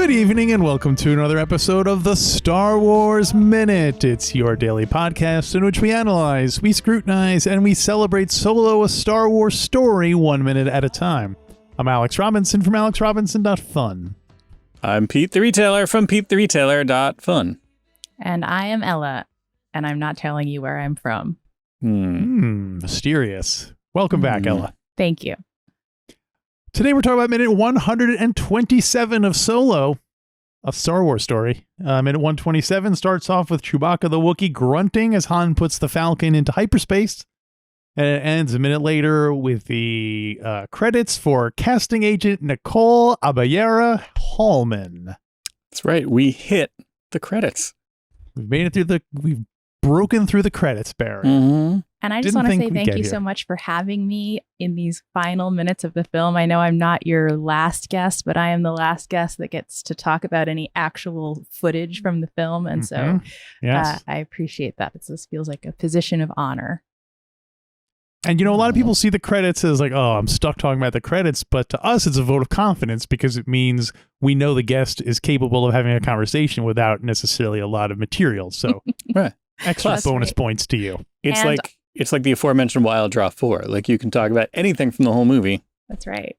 Good evening and welcome to another episode of the Star Wars Minute. It's your daily podcast in which we analyze, we scrutinize, and we celebrate Solo, a Star Wars story 1 minute at a time. I'm Alex Robinson from alexrobinson.fun. I'm Pete the Retailer from PeteTheRetailer.fun. And I am Ella, and I'm not telling you where I'm from. Mysterious. Welcome back, Ella. Thank you. Today we're talking about minute 127 of Solo, a Star Wars story. Minute 127 starts off with Chewbacca the Wookiee grunting as Han puts the Falcon into hyperspace. And it ends a minute later with the credits for casting agent Nicole Abayera Hallman. That's right. We hit the credits. We've made it we've broken through the credits, Barry. Mm-hmm. And I just want to say thank you so much for having me in these final minutes of the film. I know I'm not your last guest, but I am the last guest that gets to talk about any actual footage from the film. And so I appreciate that. This feels like a position of honor. And, you know, a lot of people see the credits as like, oh, I'm stuck talking about the credits. But to us, it's a vote of confidence because it means we know the guest is capable of having a conversation without necessarily a lot of material. So extra bonus points to you. It's like the aforementioned Wild Draw 4. Like you can talk about anything from the whole movie. That's right.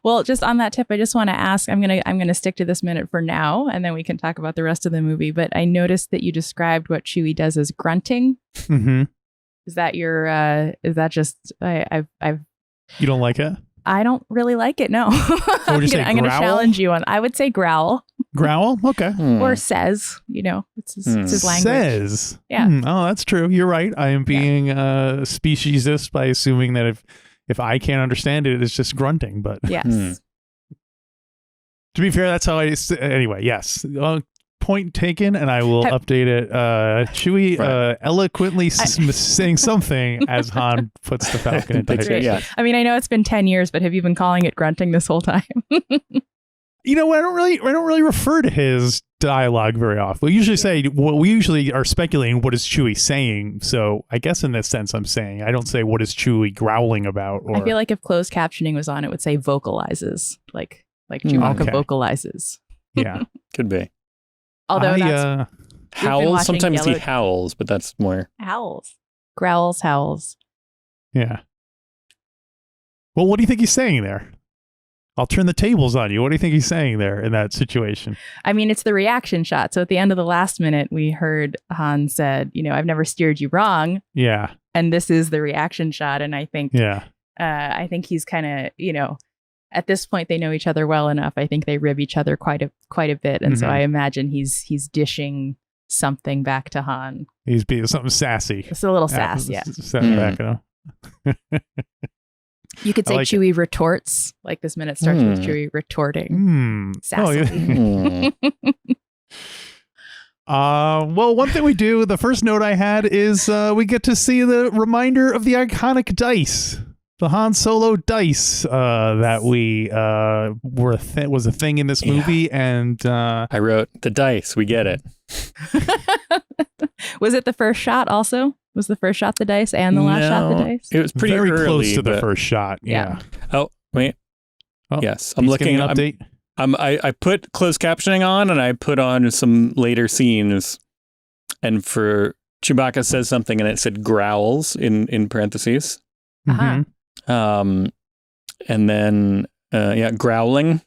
Well, just on that tip, I just want to ask, I'm gonna stick to this minute for now, and then we can talk about the rest of the movie. But I noticed that you described what Chewie does as grunting. Mm-hmm. Is that your? Is that just? I've. You don't like it? I don't really like it. No. I'm going to challenge you on. I would say growl. Growl? Okay. Or says. You know, it's his language. Says. Yeah. Oh, that's true. You're right. I am being speciesist by assuming that if I can't understand it, it's just grunting. But yes. To be fair, that's how I. Anyway, yes. Point taken, and I will update it. Chewie eloquently saying something as Han puts the Falcon into hyperspace. Yeah. I mean, I know it's been 10 years, but have you been calling it grunting this whole time? You know, I don't really refer to his dialogue very often. We usually are speculating what is Chewie saying. So I guess in this sense, I'm saying I don't say what is Chewie growling about. Or, I feel like if closed captioning was on, it would say vocalizes, like Chewbacca vocalizes. Yeah, could be. Although howls, sometimes he howls, but that's more howls, growls, howls. Yeah. Well, what do you think he's saying there? I'll turn the tables on you. What do you think he's saying there in that situation? I mean, it's the reaction shot. So at the end of the last minute, we heard Han said, you know, I've never steered you wrong. Yeah. And this is the reaction shot. And I think, I think he's kind of, you know, at this point, they know each other well enough. I think they rib each other quite a bit. And so I imagine he's dishing something back to Han. He's being something sassy. It's a little sass, yeah. Back at him. You could say Chewie retorts. Like this minute starts with Chewie retorting. Sassy. Well, one thing we do, the first note I had is we get to see the reminder of the iconic dice. The Han Solo dice that was a thing in this movie, and I wrote the dice. We get it. Was it the first shot? Also, was the first shot the dice, and the last shot the dice? It was pretty very early, close to the first shot. Yeah. Oh wait. Oh, yes, I'm looking at an update. I put closed captioning on, and I put on some later scenes, and for Chewbacca says something, and it said growls in parentheses. Uh-huh. And then growling.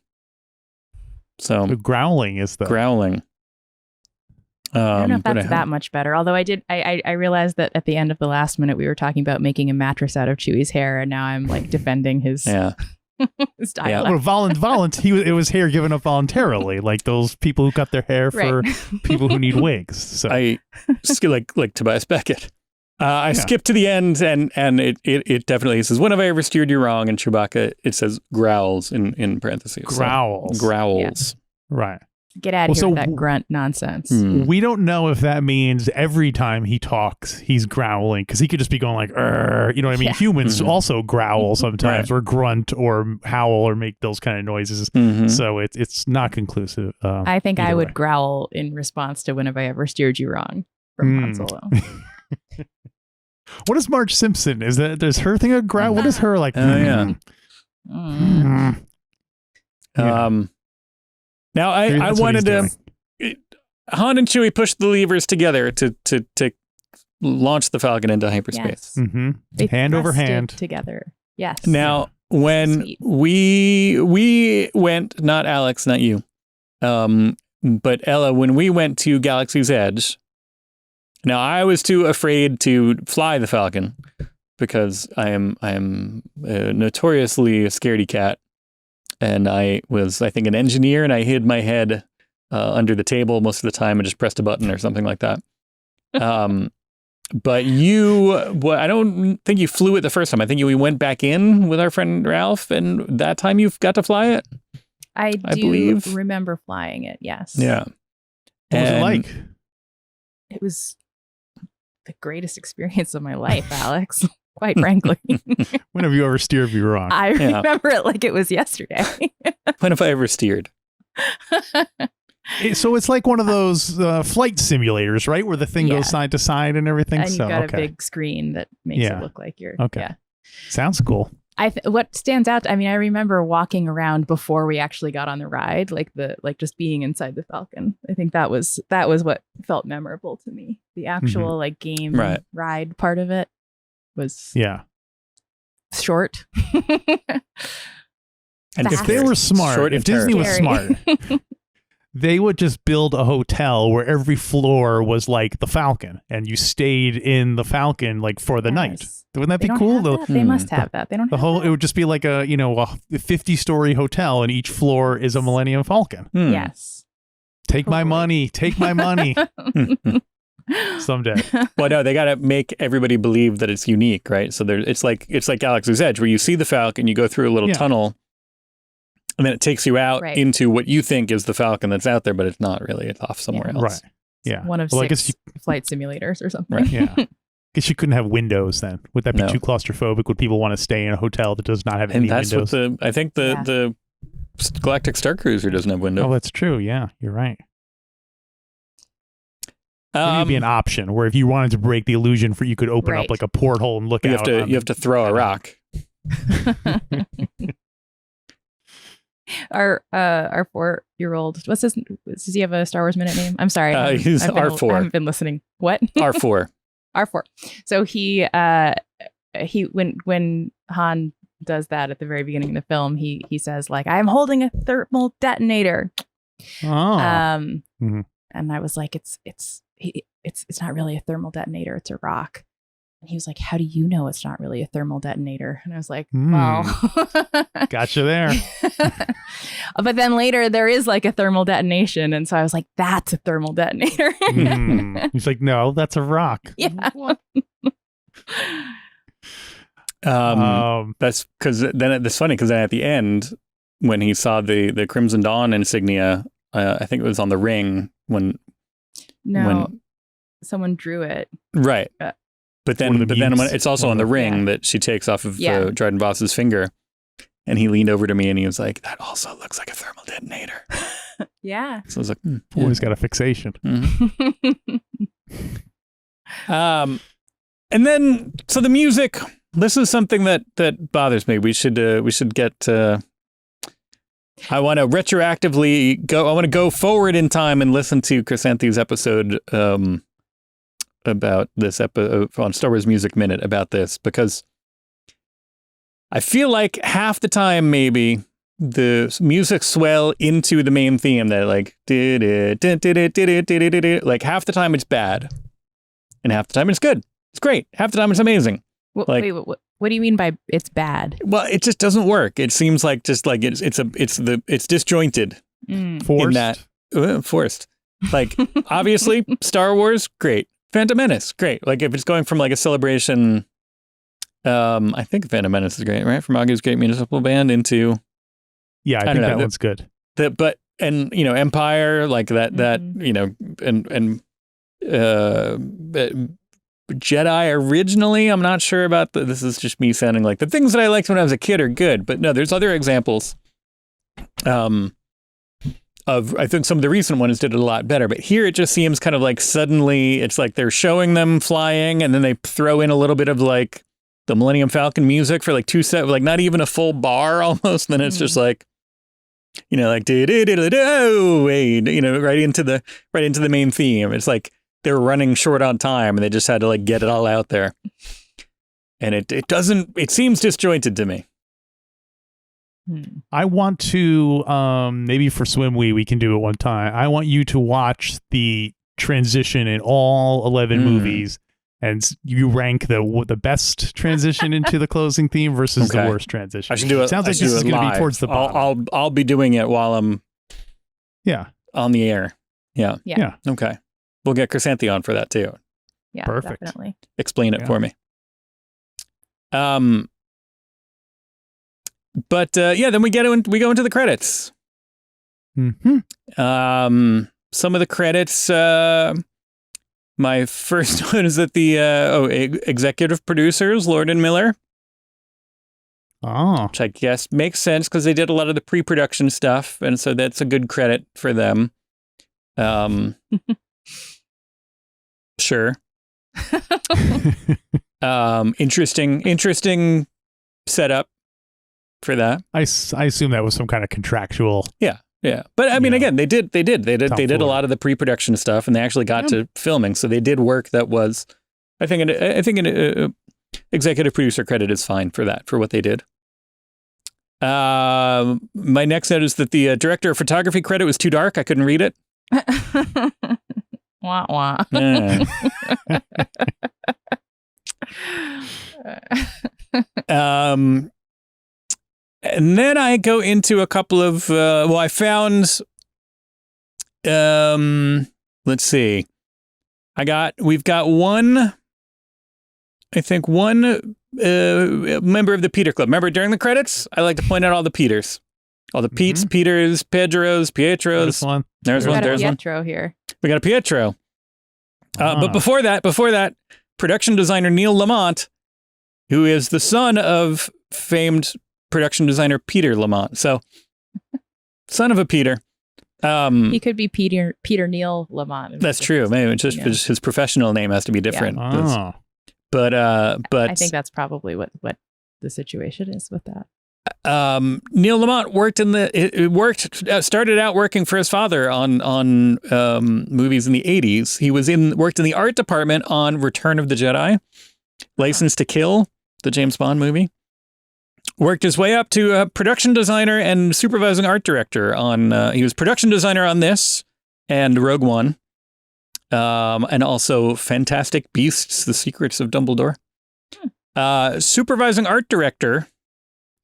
So growling is the growling. I don't know if that's that much better. Although I realized that at the end of the last minute we were talking about making a mattress out of Chewie's hair, and now I'm like defending his his dialect. It was hair given up voluntarily, like those people who cut their hair for people who need wigs. So I like Tobias Beckett. I skipped to the end, and it definitely says, when have I ever steered you wrong? And Chewbacca, it says growls in parentheses. Growls. So, growls. Yeah. Right. Get out of here with that grunt nonsense. We don't know if that means every time he talks, he's growling, because he could just be going like, you know what I mean? Yeah. Humans also growl sometimes, or grunt, or howl, or make those kind of noises. So it's not conclusive. I think I would growl in response to when have I ever steered you wrong from Han Solo. What is Marge Simpson? Does her thing a growl? What is her like? Now, I wanted to. Han and Chewie pushed the levers together to launch the Falcon into hyperspace. Yes. Mm-hmm. Hand over hand together. Yes. Now, when we went, not Alex, not you, but Ella, when we went to Galaxy's Edge. Now, I was too afraid to fly the Falcon because I am notoriously a scaredy cat, and I was, I think, an engineer, and I hid my head under the table most of the time and just pressed a button or something like that. But I don't think you flew it the first time. I think we went back in with our friend Ralph, and that time you got to fly it. I believe. Remember flying it. Yes. Yeah. What was it like? It was the greatest experience of my life, Alex. Quite frankly. When have you ever steered me wrong? I remember it like it was yesterday. When have I ever steered? So it's like one of those flight simulators, right? Where the thing goes side to side and everything. And you've got a big screen that makes it look like you're. Okay. Yeah. Sounds cool. What stands out, I remember walking around before we actually got on the ride, like just being inside the Falcon. I think that was what felt memorable to me. The actual game ride part of it was short. And if they were smart, if Disney was smart, they would just build a hotel where every floor was like the Falcon, and you stayed in the Falcon like for the night. Wouldn't that be cool? They must have that. They don't. The whole. It would just be like a 50-story hotel, and each floor is a Millennium Falcon. Yes. Take my money. Take my money. Someday. Well, no, they got to make everybody believe that it's unique, right? So it's like Galaxy's Edge, where you see the Falcon, you go through a little tunnel, and then it takes you out into what you think is the Falcon that's out there, but it's not really. It's off somewhere else. Right. Yeah. One of 6 flight simulators or something. Right. Yeah. Guess you couldn't have windows then. Would that be too claustrophobic? Would people want to stay in a hotel that does not have any windows? And that's what I think the Galactic Star Cruiser doesn't have windows. Oh, that's true. Yeah, you're right. It'd be an option where if you wanted to break the illusion, you could open up like a porthole and look out. You have to throw a rock. Our 4-year-old, does he have a Star Wars minute name? I'm sorry. He's R4. I haven't been listening. What? R4. R4. So he when Han does that at the very beginning of the film, he says like, "I'm holding a thermal detonator." Oh. And I was like, it's not really a thermal detonator, it's a rock. And he was like, "How do you know it's not really a thermal detonator?" And I was like, well. Gotcha there. But then later there is like a thermal detonation. And so I was like, that's a thermal detonator. He's like, no, that's a rock. Yeah. That's because then it's funny because then at the end, when he saw the Crimson Dawn insignia, I think it was on the ring when someone drew it. Right. But then when it's also on the ring that she takes off of Dryden Voss's finger, and he leaned over to me and he was like, "That also looks like a thermal detonator." Yeah. So I was like, "Boy's got a fixation." Mm-hmm. And then so the music. This is something that bothers me. We should get. I want to retroactively go. I want to go forward in time and listen to Chrysanthe's episode. About this episode on Star Wars Music Minute about this, because I feel like half the time maybe the music swell into the main theme that like like half the time it's bad and half the time it's good. It's great. Half the time it's amazing. What do you mean by it's bad? Well, it just doesn't work. It seems like just like it's disjointed. Forced. Like obviously Star Wars, great. Phantom Menace, great. Like if it's going from like a celebration, I think Phantom Menace is great, right? From Agu's Great Municipal Band into, I think that one's good. Empire, like that, and Jedi originally, I'm not sure about this is just me sounding like the things that I liked when I was a kid are good, but no, there's other examples. I think some of the recent ones did it a lot better, but here it just seems kind of like suddenly it's like they're showing them flying and then they throw in a little bit of like the Millennium Falcon music for like 2 sets, like not even a full bar almost. Then it's just like, you know, like wait, you know, right into the main theme. It's like they're running short on time and they just had to like get it all out there. And it seems disjointed to me. I want to, maybe for Swim we can do it one time. I want you to watch the transition in all 11 movies, and you rank the best transition into the closing theme versus the worst transition. I should do it. Sounds like this is going to be towards the bottom. I'll be doing it while I'm on the air. Yeah. Okay. We'll get Chrysanthi on for that too. Yeah, perfect. Definitely. Explain it for me. But then we go into the credits. Some of the credits. My first one is that the executive producers, Lord and Miller. Oh, which I guess makes sense because they did a lot of the pre-production stuff, and so that's a good credit for them. Sure. Interesting setup for that. I assume that was some kind of contractual. Yeah. But I mean, again, they did a lot of the pre-production stuff, and they actually got to filming, so they did work that was. I think an executive producer credit is fine for that, for what they did. My next note is that the director of photography credit was too dark. I couldn't read it. Wah wah. And then I go into a couple of, I found, let's see. We've got one member of the Peter Club. Remember during the credits, I like to point out all the Peters. All the Petes, Peters, Pedros, Pietros. There's one. There's Pietro here. We got a Pietro. But before that, production designer Neil Lamont, who is the son of famed production designer Peter Lamont. So, son of a Peter. He could be Peter Neil Lamont. That's true. Maybe it's just his professional name has to be different. Yeah. But I think that's probably what the situation is with that. Neil Lamont started out working for his father on movies in the 80s. He worked in the art department on Return of the Jedi, License to Kill, the James Bond movie. Worked his way up to a production designer and supervising art director on, he was production designer on this and Rogue One. And also Fantastic Beasts, The Secrets of Dumbledore. Supervising art director.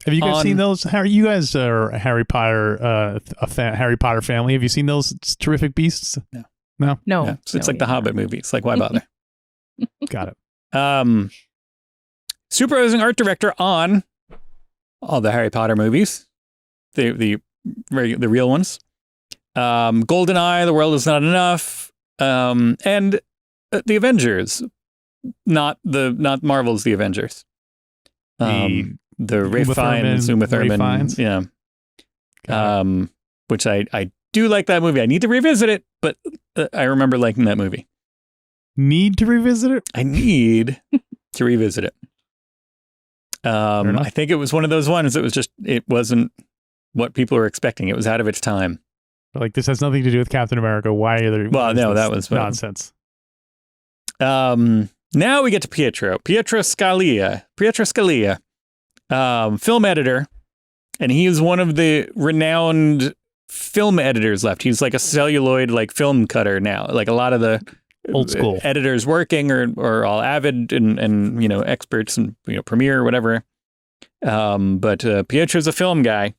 Have you guys seen those? You guys are a Harry Potter, Harry Potter family. Have you seen those terrific beasts? No. Yeah. It's like the Hobbit movies. Like, why bother? Got it. Supervising art director on all the Harry Potter movies, the real ones. GoldenEye, The World Is Not Enough, and the Avengers, not Marvel's The Avengers. The Ray Fiennes, Uma Thurman, yeah. Which I do like that movie. I need to revisit it, but I remember liking that movie. Need to revisit it? I need to revisit it. I think it was one of those ones that it wasn't what people were expecting. It was out of its time. Like, this has nothing to do with Captain America. Why are there? Well, no, that was nonsense. Now we get to Pietro Scalia, film editor, and he is one of the renowned film editors left. He's like a celluloid film cutter now. Like a lot of the old school editors working are all Avid and experts and Premiere or whatever. But Pietro's a film guy.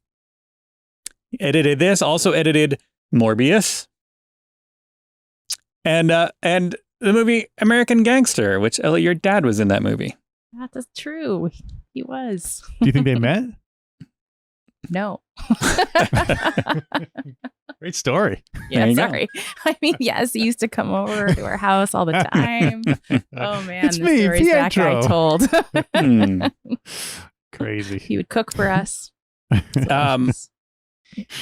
Edited this, also edited Morbius, and the movie American Gangster, which Ella, your dad was in that movie. That's true. He was. Do you think they met? No. Great story. Yeah, sorry. I mean, yes, he used to come over to our house all the time. Oh man, it's me, Pietro. That guy told. Crazy. He would cook for us.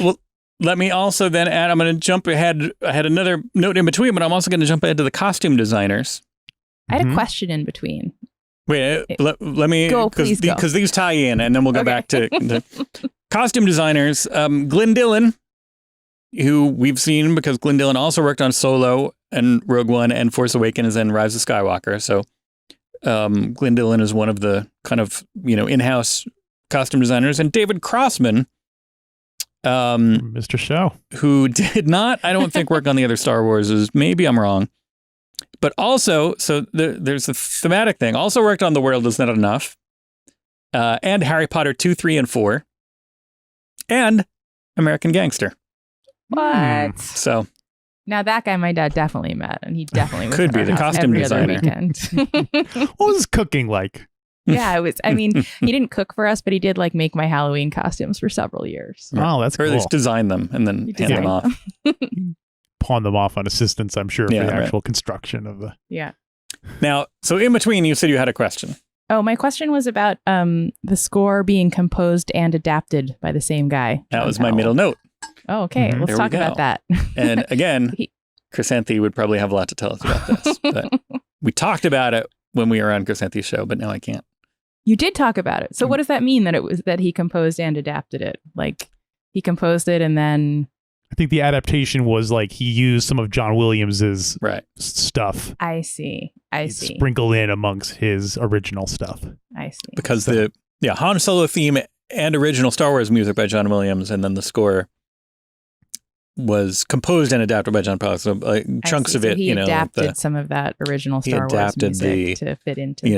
Well, let me also then add, I'm going to jump ahead. I had another note in between, but I'm also going to jump ahead to the costume designers. I had a question in between. Wait, let me go, please go. Because these tie in, and then we'll go back to costume designers, Glenn Dillon, who we've seen because Glenn Dillon also worked on Solo and Rogue One and Force Awakens and Rise of Skywalker. So Glenn Dillon is one of the kind of, in-house costume designers. And David Crossman, Mr. Show, who did not, I don't think, work on the other Star Warses. Maybe I'm wrong. But also, so there's a thematic thing. Also worked on The World Is Not Enough and Harry Potter 2, 3, and 4 and American Gangster. What? So now that guy my dad definitely met, and he definitely was could be the costume designer. What was his cooking like? Yeah, it was. I mean, he didn't cook for us, but he did like make my Halloween costumes for several years. Oh, that's cool. Or at least design them and then hand them off. Pawn them off on assistants, I'm sure, for the actual construction of the. Yeah. Now, so in between, you said you had a question. Oh, my question was about the score being composed and adapted by the same guy. That was my middle note. Oh, okay. Let's talk about that. And again, Chrysanthi would probably have a lot to tell us about this. But we talked about it when we were on Chrysanthi's show, but now I can't. You did talk about it. So what does that mean that it was that he composed and adapted it? Like he composed it and then... I think the adaptation was like he used some of John Williams's stuff. I see. Sprinkled in amongst his original stuff. I see. Because the Han Solo theme and original Star Wars music by John Williams, and then the score was composed and adapted by John Powell. So chunks of it, he adapted some of that original Star Wars music to fit into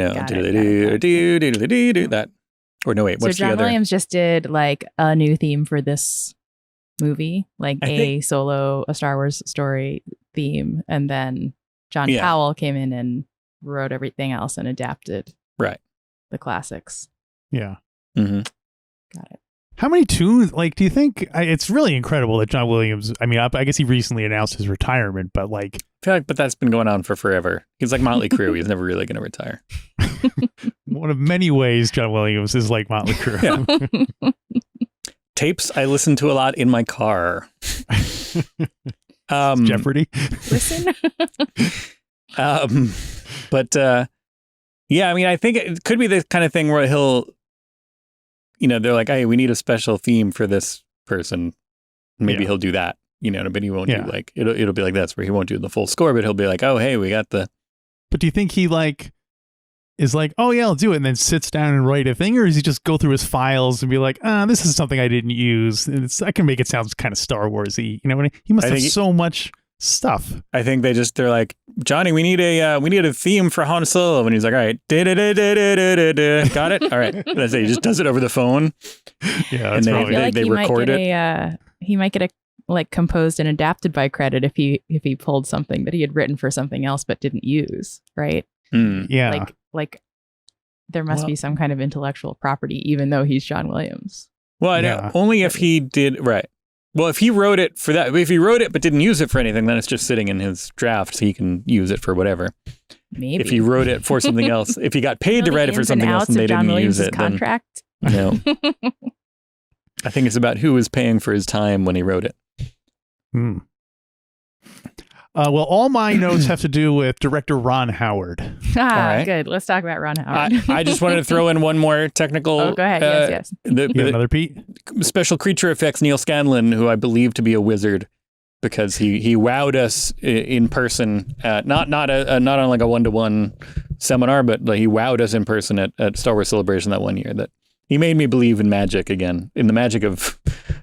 that. Or no, wait, what's the other? So John Williams just did like a new theme for this movie, like a Star Wars story theme, and then John Powell came in and wrote everything else and adapted the classics. Yeah. Mm-hmm. Got it. How many tunes, like, do you think, it's really incredible that John Williams, I mean, I guess he recently announced his retirement, but like... I feel like, but that's been going on for forever. He's like Motley Crue. He's never really going to retire. One of many ways John Williams is like Motley Crue. Yeah. Tapes I listen to a lot in my car. Jeopardy. Listen. But yeah, I mean, I think it could be the kind of thing where he'll, they're like, hey, we need a special theme for this person. Maybe he'll do that, but he won't do like, it'll be like this where he won't do the full score, but he'll be like, oh, hey, we got the. But do you think he is like, oh yeah, I'll do it, and then sits down and write a thing, or does he just go through his files and be like, this is something I didn't use, and I can make it sound kind of Star Warsy, he must have so much stuff. I think they're like, Johnny, we need a theme for Han Solo, and he's like, all right, got it, all right. And I say he just does it over the phone. Yeah, and they record it. He might get a like composed and adapted by credit if he pulled something that he had written for something else but didn't use, right? Yeah. Like there must be some kind of intellectual property, even though he's John Williams. Well, I know only if he did right. Well, if he wrote it for that, if he wrote it but didn't use it for anything, then it's just sitting in his draft, so he can use it for whatever. Maybe if he wrote it for something else, if he got paid to write it for something else and they didn't use it, contract. Then I think it's about who was paying for his time when he wrote it. Well, all my notes have to do with director Ron Howard. Right. Good. Let's talk about Ron Howard. I just wanted to throw in one more technical. Oh, go ahead. Yes. Another Pete? Special creature effects Neil Scanlon, who I believe to be a wizard, because he wowed us in person. Not on like a 1-to-1 seminar, but he wowed us in person at Star Wars Celebration that one year. That he made me believe in magic again, in the magic of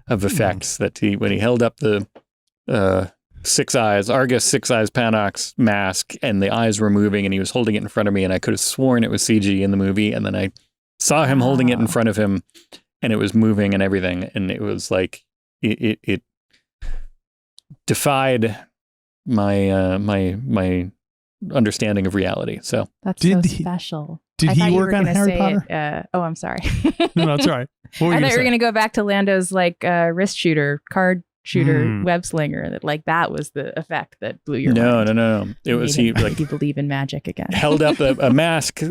effects. That when he held up the Six Eyes Panox mask, and the eyes were moving, and he was holding it in front of me, and I could have sworn it was CG in the movie, and then I saw him holding it in front of him, and it was moving and everything, and it was like it defied my understanding of reality. So that's so special. Did he work on Harry Potter? I'm sorry. No, it's all right. I thought you were going to go back to Lando's wrist shooter card shooter web slinger, that was the effect that blew your mind. No. It was he you believe in magic again. Held up a mask, a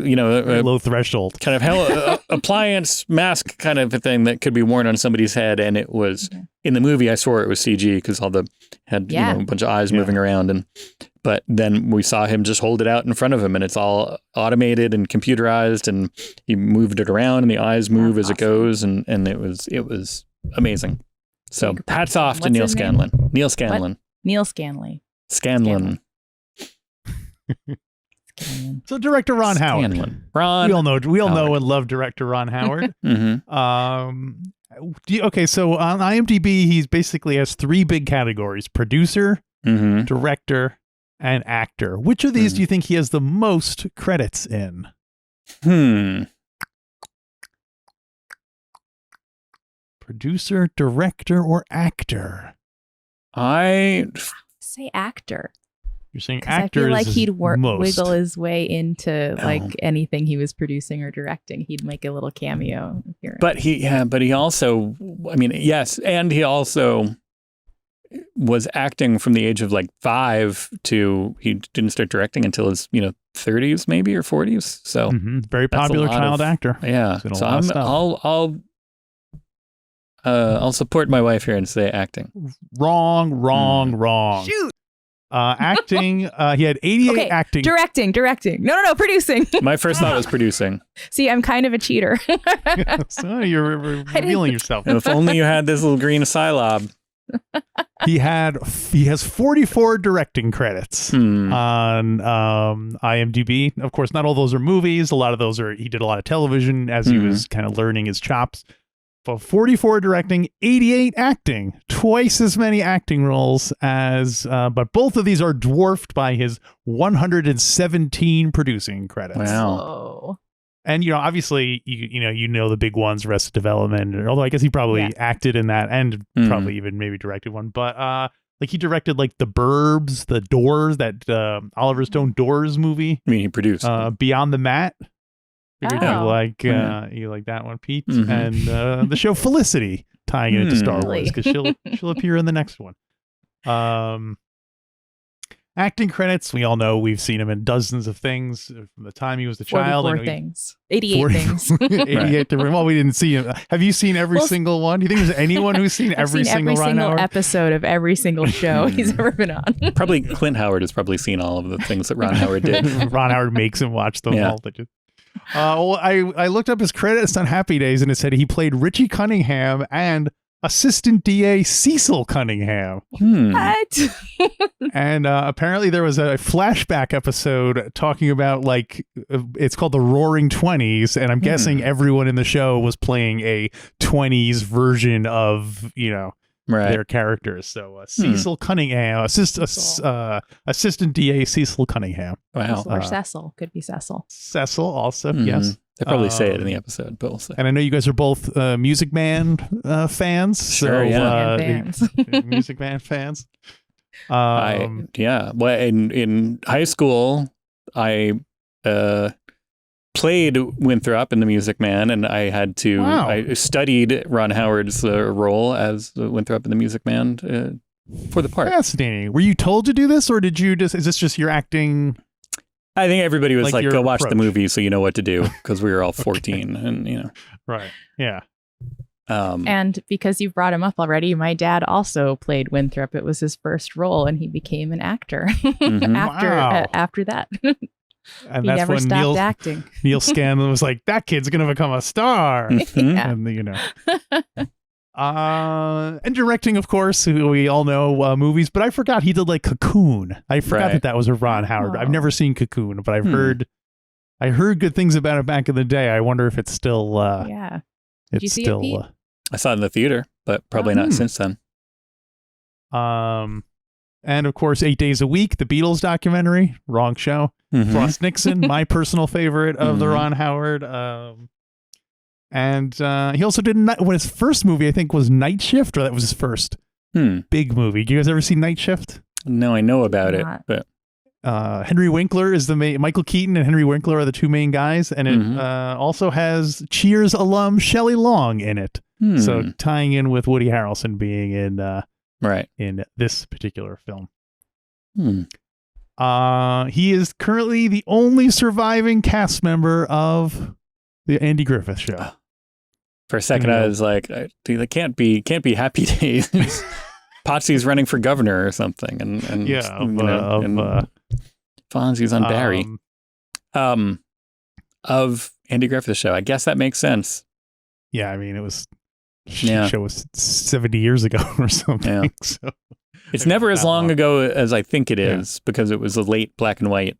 low threshold kind of held appliance mask kind of a thing that could be worn on somebody's head, and it was in the movie. I swore it was CG because all the had a bunch of eyes moving around, but then we saw him just hold it out in front of him, and it's all automated and computerized, and he moved it around, and the eyes move as it goes, and it was amazing. So Big hats off to What's Neil his name? Scanlon. Neil Scanlon. Neil Scanley. Scanlon. Scanlon. So director Ron Howard. Scanlon. Ron. We all know Howard. and love director Ron Howard. Mm-hmm. Okay, so on IMDb, he basically has 3 big categories: producer, Mm-hmm. director, and actor. Which of these do you think he has the most credits in? Producer, director, or actor? I Say actor. You're saying 'Cause actor I feel like is he'd most. wiggle his way into like Oh. anything he was producing or directing. He'd make a little cameo appearance. But he also, I mean, yes, and he also was acting from the age of like 5 to he didn't start directing until his 30s maybe or 40s. So Very that's a popular lot child of- actor. yeah, He's in a so lot of stuff. I'll support my wife here and say acting. Wrong. Shoot. Acting. He had 88 Okay, acting. Directing. No, producing. My first thought was producing. See, I'm kind of a cheater. So you're revealing yourself. If only you had this little green Scilab. He has 44 directing credits on IMDb. Of course, not all those are movies. A lot of those he did a lot of television as he was kind of learning his chops. But 44 directing, 88 acting, twice as many acting roles as, but both of these are dwarfed by his 117 producing credits. Wow. Whoa. And, obviously, you know the big ones, Arrested Development, although I guess he probably acted in that and probably even maybe directed one. But like he directed like The Burbs, The Doors, that Oliver Stone Doors movie. I mean, he produced. Beyond the Mat. Figured you Oh. like that one, Pete. And the show Felicity, tying it into Star Wars, because she'll appear in the next one. Acting credits, we all know we've seen him in dozens of things from the time he was a child. 44 things. 88 things. 88 different. Well, we didn't see him. Have you seen every single one? Do you think there's anyone who's seen every single Ron Howard? Episode of every single show he's ever been on? Probably Clint Howard has probably seen all of the things that Ron Howard did. Ron Howard makes him watch them all. Well, I looked up his credits on Happy Days and it said he played Richie Cunningham and Assistant DA Cecil Cunningham. What? And apparently there was a flashback episode talking about it's called the Roaring 20s, and I'm guessing everyone in the show was playing a 20s version of their characters. So Cecil Cunningham, Assistant DA Cecil Cunningham. Wow. Or Cecil. Could be Cecil. Cecil also, yes. They probably say it in the episode, but we'll see. And I know you guys are both Music Man fans. Sure, Music Man fans. Well, in high school, I played Winthrop in The Music Man, and I had to. Wow. I studied Ron Howard's role as Winthrop in The Music Man for the part. Fascinating. Were you told to do this, or did you is this just your acting? I think everybody was like, go watch the approach. movie so you know what to do, because we were all 14 and Right. Yeah. And because you've brought him up already, my dad also played Winthrop. It was his first role, and he became an actor after that. And he that's never when stopped acting. Neil Scanlon was like, that kid's going to become a star. Yeah. And and directing, of course, we all know movies, but I forgot he did Cocoon. I forgot that was a Ron Howard. I've never seen Cocoon, but I heard good things about it back in the day. I wonder if it's still Did you see it, Pete? I saw it in the theater, but probably not since then. And of course, 8 Days a Week, the Beatles documentary, wrong show. Frost Nixon, my personal favorite of the Ron Howard. And he also did his first movie, I think, was Night Shift, or that was his first big movie. Do you guys ever see Night Shift? No, I know about it, but Henry Winkler is the main. Michael Keaton and Henry Winkler are the two main guys, and it also has Cheers alum Shelley Long in it. So tying in with Woody Harrelson being in in this particular film. He is currently the only surviving cast member of the Andy Griffith Show. For a second, I was like, "They can't be Happy Days." Potsy's running for governor or something, and Fonzie's on Barry. Of Andy Griffith Show, I guess that makes sense. Yeah, I mean, it was show was 70 years ago or something. Yeah. So it's never as long ago as I think it is because it was a late black and white.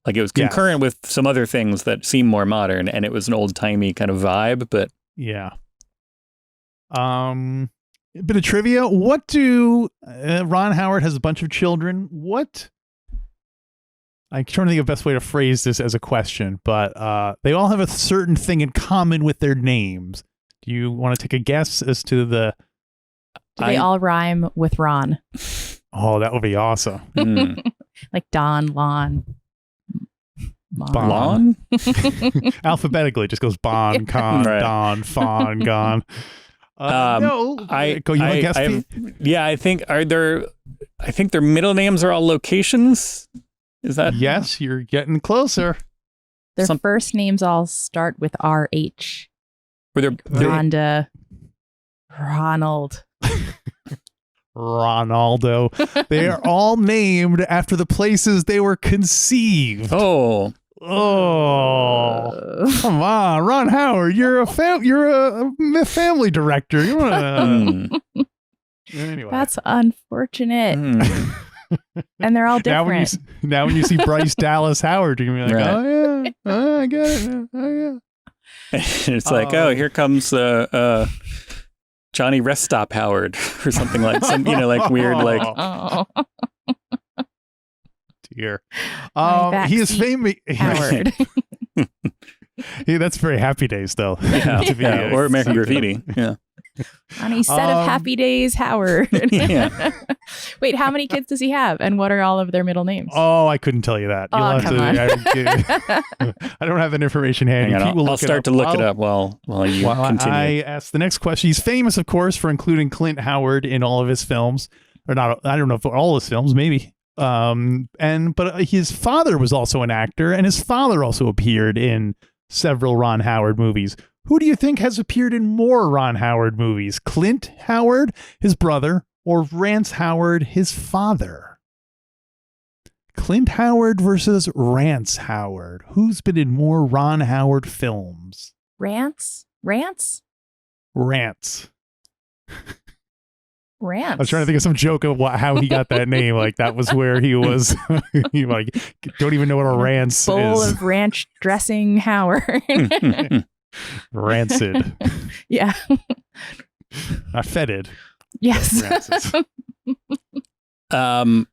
Like it was concurrent with some other things that seem more modern, and it was an old-timey kind of vibe, but... Yeah. A bit of trivia. What do... Ron Howard has a bunch of children. What... I'm trying to think of the best way to phrase this as a question, but they all have a certain thing in common with their names. Do you want to take a guess as to the... Do they all rhyme with Ron? Oh, that would be awesome. Like Don, Lon... Lon? Alphabetically, it just goes Bon, Con, Don, Fawn, Gon. No, I think their middle names are all locations. Is that? Yes, you're getting closer. Their first names all start with RH. Rhonda, Ronald. Ronaldo. They are all named after the places they were conceived. Oh, come on, Ron Howard. You're a family director. You want to? Anyway, that's unfortunate. And they're all different. Now when you see Bryce Dallas Howard, you're gonna be like, oh yeah, I get it. Oh yeah. It's like, here comes Johnny Rest Stop Howard or something like some, like weird like. Oh. Dear. He is famous. Howard. That's very Happy Days, though. Yeah, or American Graffiti. Yeah. On a set of Happy Days, Howard. Wait, how many kids does he have, and what are all of their middle names? Oh, I couldn't tell you that. Oh, come on. I don't have that information handy. I'll start to look it up while you continue. I ask the next question. He's famous, of course, for including Clint Howard in all of his films, or not. I don't know if all his films, maybe. But his father was also an actor, and his father also appeared in several Ron Howard movies. Who do you think has appeared in more Ron Howard movies? Clint Howard, his brother, or Rance Howard, his father? Clint Howard versus Rance Howard. Who's been in more Ron Howard films? Rance? Rance. Rance. I was trying to think of some joke of how he got that name. Like that was where he was. You like don't even know what a rance bowl is. Of ranch dressing Howard. Rancid. Yeah. Not fetid. Yes. I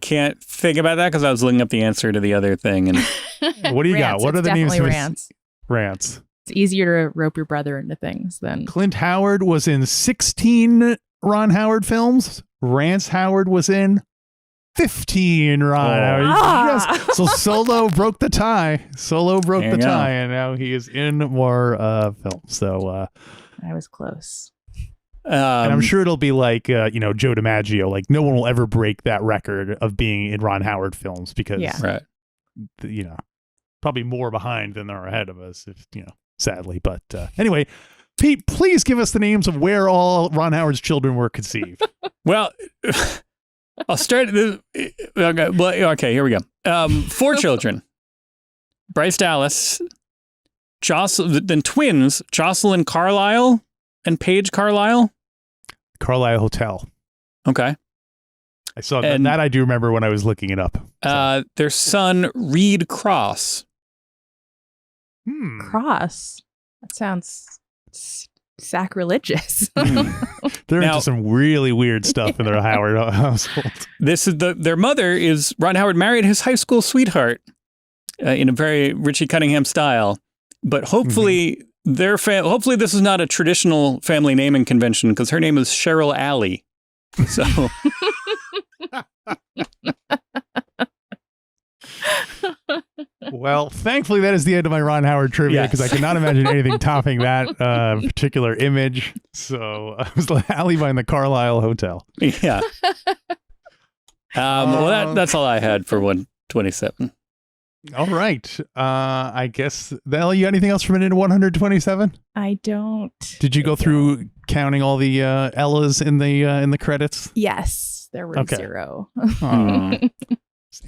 can't think about that because I was looking up the answer to the other thing. And what do you got? What are the names? Rance. Rance. It's easier to rope your brother into things than Clint Howard was in 16 Ron Howard films. Rance Howard was in 15 Ron Howard. So Solo broke the tie. And now he is in more films. So I was close. And I'm sure it'll be like Joe DiMaggio. Like no one will ever break that record of being in Ron Howard films because probably more behind than they're ahead of us. If sadly, but anyway. Pete, please give us the names of where all Ron Howard's children were conceived. Well, I'll start. Okay, here we go. 4 children. Bryce Dallas, then twins, Jocelyn Carlisle and Paige Carlisle. Carlisle Hotel. Okay. I saw that. That I do remember when I was looking it up. Their son, Reed Cross. Cross? That sounds sacrilegious. They're into some really weird stuff in their Howard household. This is their mother is Ron Howard married his high school sweetheart in a very Richie Cunningham style. But hopefully hopefully this is not a traditional family naming convention because her name is Cheryl Alley. So well, thankfully that is the end of my Ron Howard trivia because I cannot imagine anything topping that particular image. So I was Alley behind the Carlisle Hotel. Yeah. Well, that's all I had for 127. All right. I guess, Ella, you got anything else from it in 127? I don't. Did you go through counting all the Ellas in the credits? Yes, there were 0.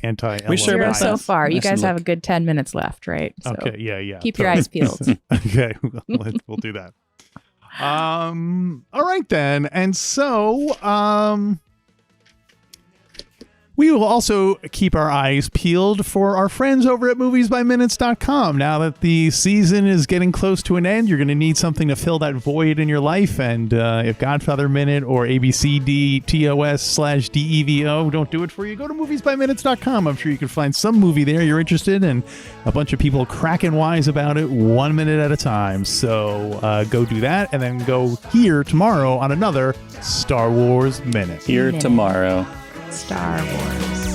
Anti-Ella. We sure Zero about so that. far. You guys have a good 10 minutes left, right? So okay. Yeah. keep your eyes peeled. Okay. We'll do that. All right then. And so, we will also keep our eyes peeled for our friends over at moviesbyminutes.com. Now that the season is getting close to an end, you're going to need something to fill that void in your life. And if Godfather Minute or ABCDTOS/DEVO don't do it for you, go to moviesbyminutes.com. I'm sure you can find some movie there you're interested in. A bunch of people cracking wise about it 1 minute at a time. So go do that and then go here tomorrow on another Star Wars Minute. Here tomorrow. Star Wars.